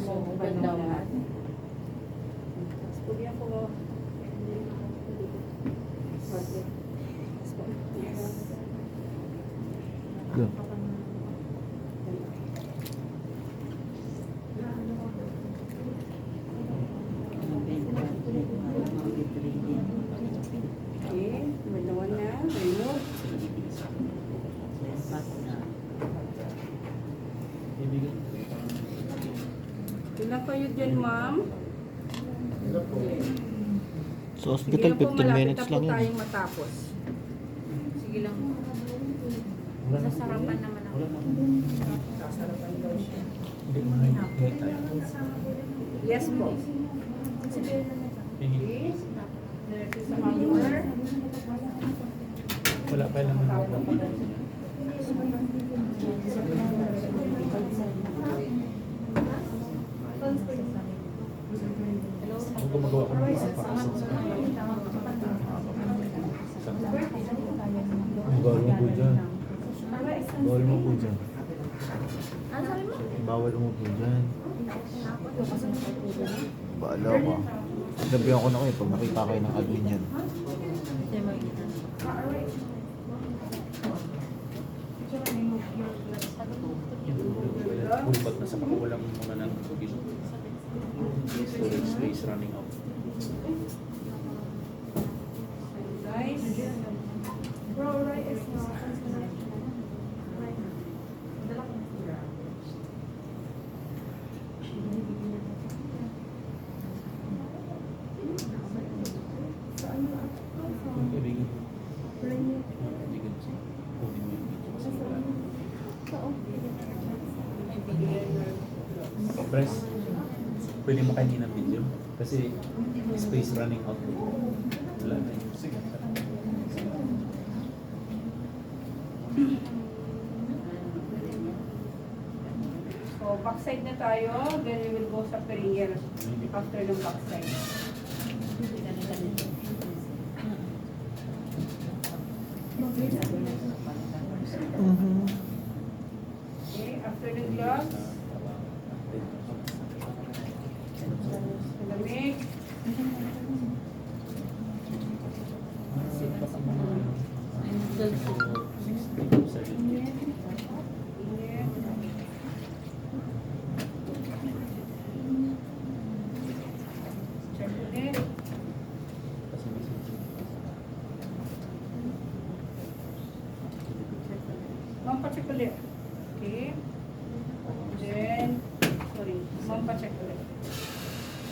So, ganda nga. Tapos pugyan ko. Yes. Yun. Okay, madawan na. Remove. Ibigay. Ilan kayo dyan, ma'am? Ito po. Sa hospital, 15 minutes lang Malapit na po yun. tayong matapos. Sige lang. Wala na. Nasarapan naman ako. Wala na. Sasarapan daw siya. Hindi mo na yun. Yes po. Hingi. Okay. Sa hammer. Wala pa lang. Kung gumagawa ka ng isang pakasal sa bawal mo po dyan. Bawal mo po dyan. Bawal mo po dyan. Baala ko. Sabihan ko na kayo pag nakita kayo ng admin yan. Bulbat na sa pakawalan mo muna ng tubig. Storage space running out. Nice. Yung kaibigan. Kaibigan siya. Kunin mo yung video kasi wala. Press. Pwede mo kainin ng video. Kasi space running out. Wala na yun. Sige. So, backside na tayo. Then we will go sa perineal after ng backside. Okay, after the gloves, lamig. Check ulit. Ma'am, pa-check ulit. Okay. Then, pacheck ulit.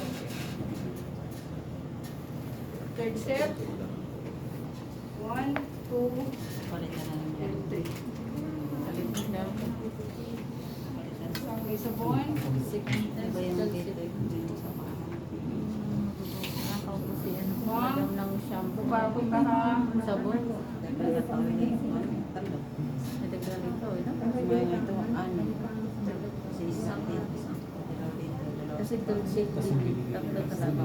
Okay. Third set. 1, 2, and 3. Okay, sabon. Iba yung Madam ng shampoo. Para punta ka. Sabon. Nadagdagan ito, ito, ano. Kasi dulce, tatlo talaga.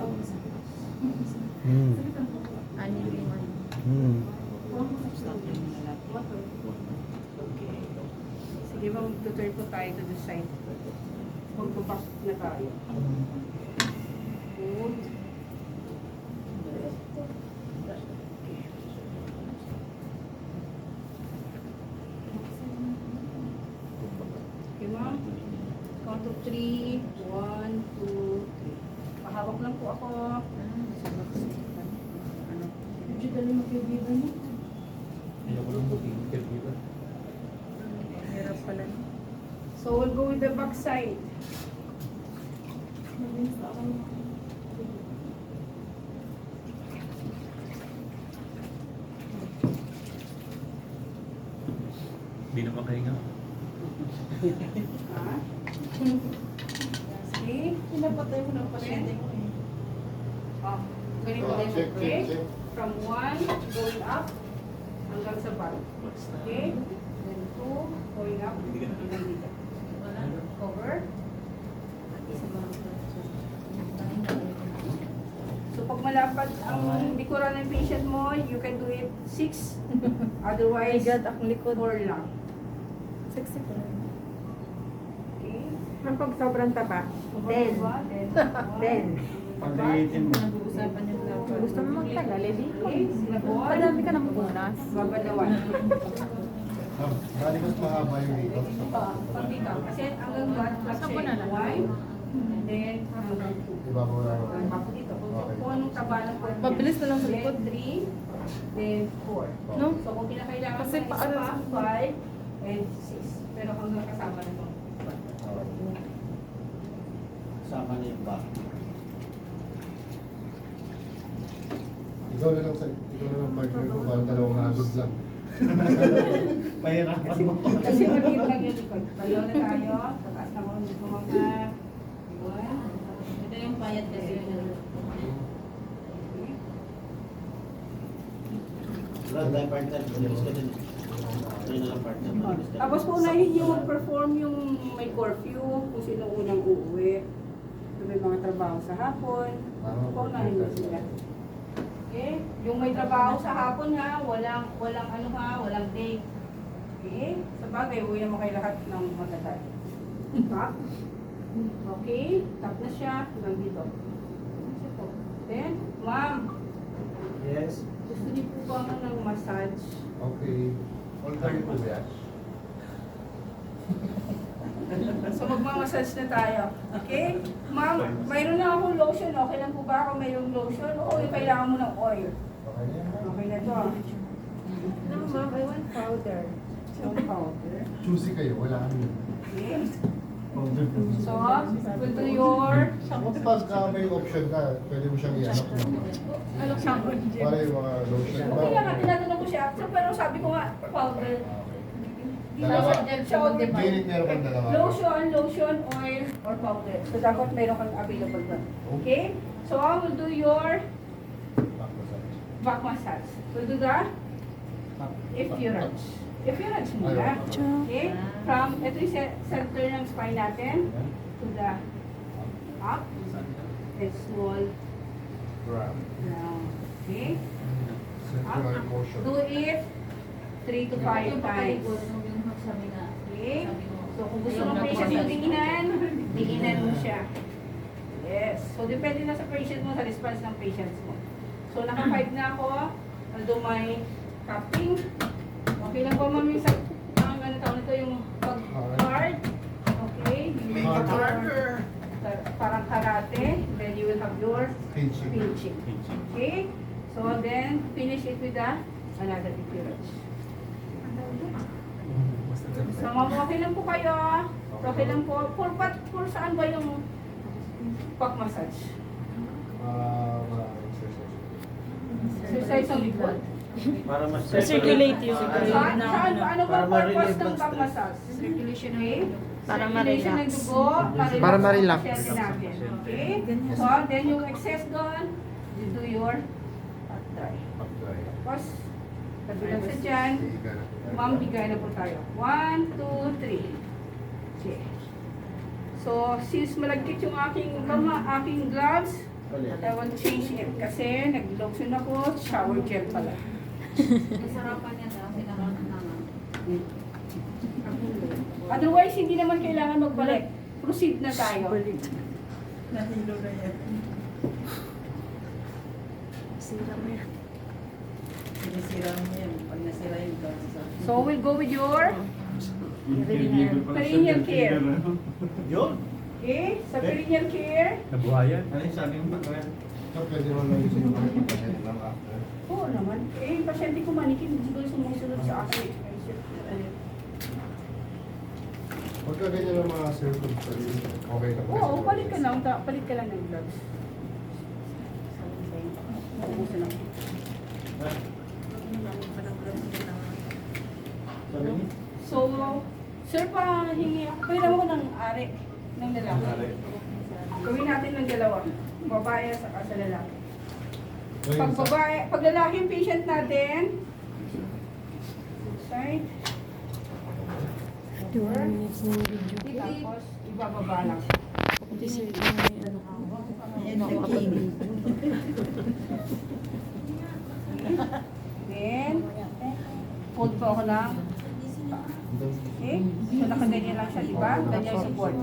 Ani limon. Sige ba, mag-tutor po tayo to the side. Magpapasok na tayo. Good. Okay, ma'am. Count to 3. 1, 2, 3. Pahawak lang po ako. Medyo dali mag-ibigay mo. Ayoko lang maging caregiver. Hirap pala. So we'll go with the back side. Hindi na makahinga. Ah. Okay. Pinapatay mo ng pasyente mo eh. Oh, ganito din. Check, Okay. check, check. From 1 going up hanggang sa back. Okay. Then 2 going up hanggang dito. Cover. So pag malapad ang likuran ng patient mo, you can do it 6. Otherwise, ang likod. 4 lang. Sexy ko lang. Okay. Pag sobrang taba, Then, then. Pag-iitin mo. Nag-uusapan yung dapat. Gusto mo magtagal, edi? Okay, sinabon. Padami ka ng punas. Babalawan. Bali mas mahaba yung dito. Pag dito, kasi hanggang back, Sabon na lang. 1, and then hanggang 2. Diba mo lang? Ako dito. Kung anong taba ng kwento. Mabilis na lang sa likod. Then 3, then 4. No? So kung kinakailangan Kasi ng isa paano- pa, 5, and 6. Pero hanggang kasama na ito. Sama na yung back. Ikaw na lang partner ko, parang dalawang hagod lang. Pahirapan mo. Kasi maliit lang yung likod. Balaw na tayo. Tataas na mga mga. Ito yung payat kasi yun. Brad, tayo partner. Malinis ka din. Tayo na lang partner. Malinis ka. Tapos po unahin yung mag-perform yung may curfew, kung sino unang uuwi. Kung may mga trabaho sa hapon, paunahin mo sila. Okay? Yung may trabaho sa hapon ha, walang date. Okay? Sa bagay, uwi naman kayo lahat ng magdadal. Tap. Okay? Tap na siya, hanggang dito. Then, ma'am, Yes. gusto niyo po ba ng massage? Okay. All time po ba? So magmamassage na tayo. Okay? Ma'am, mayroon na akong lotion. Okay lang po ba ako mayroong lotion? O kailangan mo ng oil? Okay na yan. Okay na to. No, ma'am, I want powder. Some powder. Choosy kayo, wala kami yun. Okay. Powder po. So, we'll do your... Pag may option ka, pwede mo siyang i-anak mo. Ano shampoo? Para yung mga lotion ba? Okay lang nga, tinatanong ko siya. So, pero sabi ko nga, powder. Dalawa. Siya o Unit meron kang dalawa. lotion, oil, or powder. So, dapat meron kang available doon. Okay? So, I will do your back massage. We'll do the effurage. Effurage muna. Okay? From, ito yung center ng spine natin to the up and small Right. down. Okay? Circular motion. Do it 3 to 5 times. Okay? So, kung gusto ng patient mo dinginan mo siya. Yes. So, depende na sa patient mo, sa response ng patients mo. So, naka-5 na ako. Although may cupping. Okay lang po, ma'am, yung sa, ang ano tawag nito, yung pag-guard. Okay? Yung parang karate. Then you will have your Pinching. pinching. Okay? So, then, finish it with another effurage. So, ma'am, okay lang po kayo. Okay lang po. For saan ba yung Back massage. Exercise. Exercise ang likod. Para mas circulate yung Saan? Ano ba Para purpose ma-relieve ng ng back stress. massage? Circulation ng Okay? Para Circulation ng ma-relax. dugo, Para ma-relax. ang pasyente natin. Okay? So, then yung excess doon, you do your hot dry. Tapos, kabilang sa dyan, ma'am, bigay na po tayo. 1, 2, 3. Okay. So, since malagkit yung aking gloves, I want to change it. Kasi nag-lotion ako, shower gel pala. Nasarapan niya na, pinakaroon naman. Otherwise, hindi naman kailangan magbalik. Proceed na tayo. Nahilo na yan. Sira mo yan. Sinisira mo yan. Pag nasira yung gawin sa... So, we'll go with your perineal care. Yun. Okay? Sa perineal care, Nabuhayan. Ano yung sabi mo ba? So, pwede mo lang yung pagkakas lang after. oo naman. Eh, yung pasyente ko manikin, hindi ko sumusunod sa akin. Pagka ganyan lang mga circumstances, okay na po. Oo, palit ka lang. Palit ka lang ng gloves. Naubusan ako. Sabi niya? So, sir, pahingi ako. Pwede mo ng ari ng lalaki. Gawin natin ng dalawa. Babae at saka sa lalaki. Pag babae, pag lalaki yung patient natin, side, 2 minutes ng video. tapos ibababa lang. This is ano ka. Makakapag-video. Then, hold pa ako lang. Okay? So, nakaganyan lang siya, di ba? Ganyan yung support.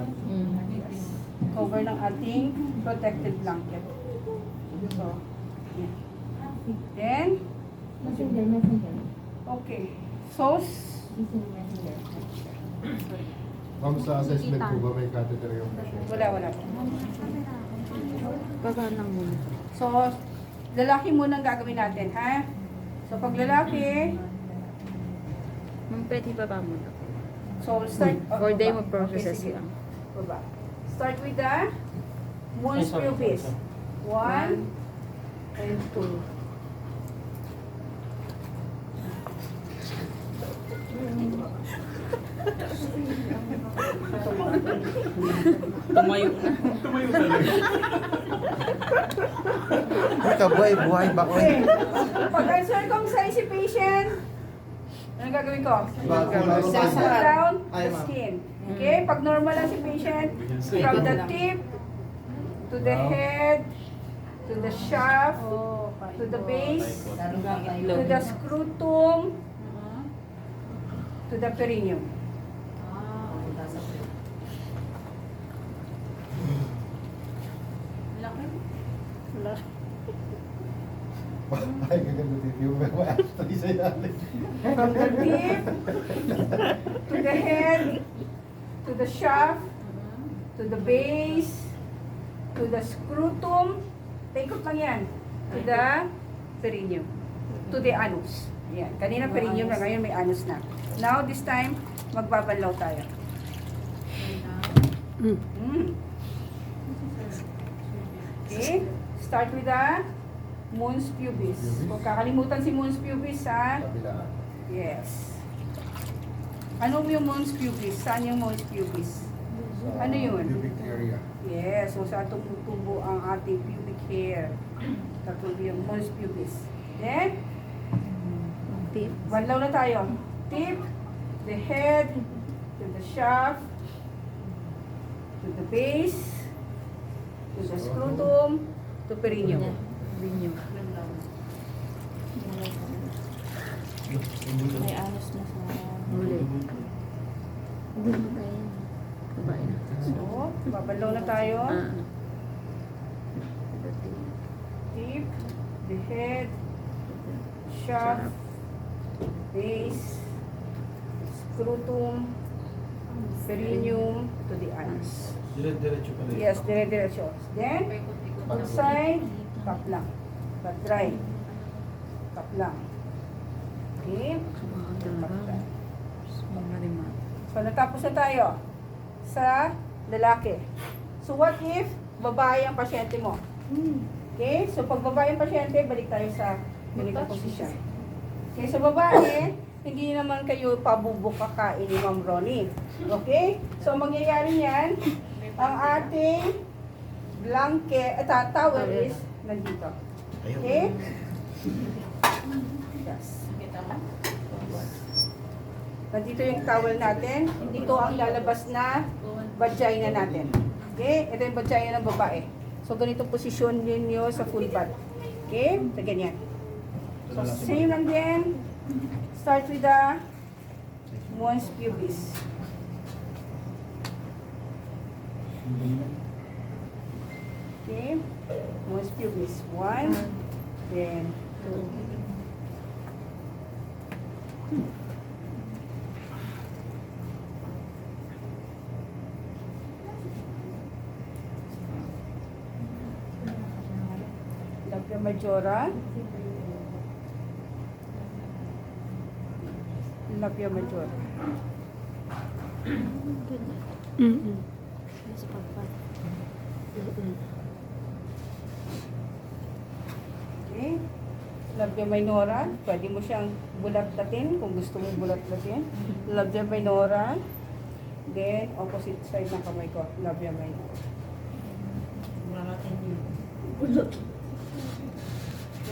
Cover ng ating protective blanket. So, yan. Then, okay. So, Ma'am, sa assessment po ba may catheter yung patient? wala. Baba lang muna. So, lalaki muna ang gagawin natin, ha? So, pag lalaki, Ma'am, pwede baba muna. so, start. For baba. demo processes Okay, sige. lang. Baba. Start with the mons pubis. 1 and 2. Tumayo na. Tumayo talaga. Ikaw, buhay ba? Okay. Pag uncircumcised si patient, anong gagawin ko? Pull down the skin. Okay? Pag normal lang si patient, from the tip to the head, to the shaft, to the base, to the scrotum, to the perineum. Ay, gaganda dito yung mga actually sa yalit. From the tip, to the head, to the shaft, to the base, to the scrotum, paikot lang yan, to the perineum, to the anus. Yan. Kanina perineum na, ngayon may anus na. Now, this time, magbabanlaw tayo. Okay, start with the mons pubis. Huwag kakalimutan si mons pubis, ha? Kabila. Yes. Ano yung mons pubis? Saan yung mons pubis? Ano yun? Pubic area. Yes, so saan tumutubo ang ating pubic hair? Tatubo yung mons pubis. Then, Tip. banlaw na tayo. Tip, the head, to the shaft, to the base, to the scrotum, to perineum. Video. May anos na sa huli. Hindi mo tayo. Babae na. So, babanlaw na tayo. Tip, the head, shaft, base, scrotum, perineum, to the anus. Diretso pala yun. Yes, dire-diretso. Then, on side, tap lang. But dry. Tap lang. Okay? Tap lang. So, natapos na tayo sa lalaki. So what if babae ang pasyente mo? Okay? So pag babae ang pasyente, balik tayo sa ganitong posisyon. Okay, sa babae, hindi naman kayo pabubukakain ni Ma'am Ronnie. Okay? So ang mangyayari niyan, ang ating blanket, towel is nandito. Okay? Yes. Nandito yung towel natin. Ito ang lalabas na vagina natin. Okay? Ito yung vagina ng babae. So, ganitong posisyon ninyo sa full bath. Okay? So, ganyan. So, same lang din. Start with the mons pubis. Okay? Mons pubis. 1, then 2. Labia majora. Labia majora. Mm-mm. Sa pagpat. Okay? Labia minora. Pwede mo siyang bulat-latin kung gusto mo bulat-latin. Labia minora. Then, opposite side ng kamay ko. Labia minora.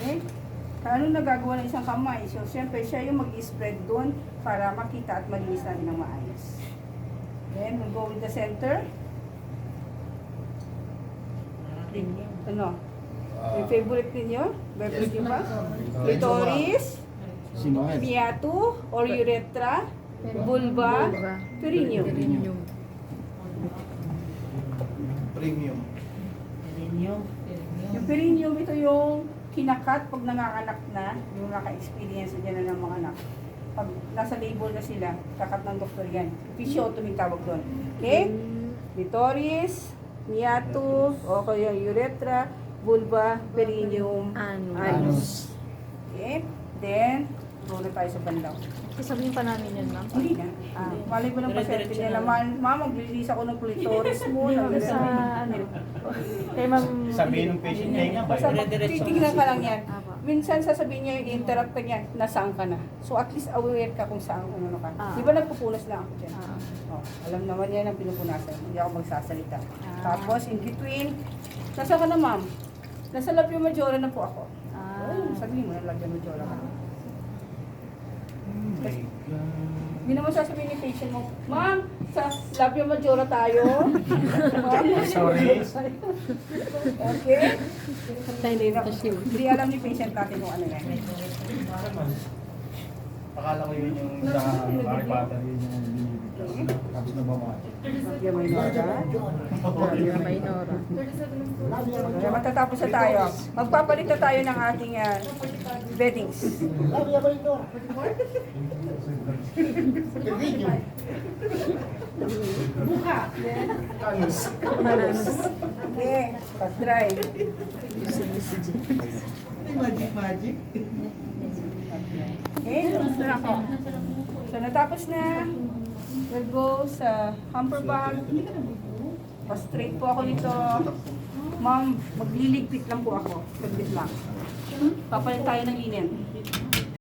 Okay? Ano nagagawa ng isang kamay? So, siyempre, siya yung mag-spread doon para makita at malinis natin ng maayos. Then, we'll go with the center. Ano? Yung favorite ninyo? Favorite nyo ba? Clitoris, piatu, or urethra, vulva, perineum. Premium. Yung perineum, ito yung kinakat pag nanganganak na, yung naka-experience dyan na ng mga anak. Pag nasa label na sila, kakat ng doktor yan. Episiotomy tawag doon. Okay? Clitoris, piatu, o kaya urethra, vulva, perineum, anus. Okay? Then, go na tayo sa banlaw. Sabihin pa namin yun, ma'am. Hindi na. Malay mo ng pasyente niya naman, maglilis ako ng clitoris mo. Sa ano? Kay ma'am. Sabihin ng patient niya ba? Basta titignan ka lang yan. Apa. Minsan sasabihin niya, i-interrupt ka niya, nasaan ka na. So at least aware ka kung saan ano ka. Ah. Di ba nagpupunas na ako dyan? Ah. Oh, alam naman yan ang pinupunasan. Hindi ako magsasalita. Ah. Tapos in between, nasa ka na ma'am? Nasa labio majora na po ako. Sabihin mo na labio majora ka. Hindi naman sasabihin ni patient mo, ma'am, sa labio majora tayo. Sorry. Okay? Silent pa siya. Hindi alam ni patient natin kung ano yan. Akala ko yun yung sa bakit bata yun yung binibigyan. Tapos nabamati. Labio majora. Minora. Okay, matatapos na tayo. Magpapalit na tayo ng ating beddings. Okay, pag-dry. Magic. Okay, gusto na ako. So, natapos na. We'll go sa hamper bag. Pa-straight po ako nito. Ma'am, magliligpit lang po ako. Ligpit lang. Papalit tayo ng linen.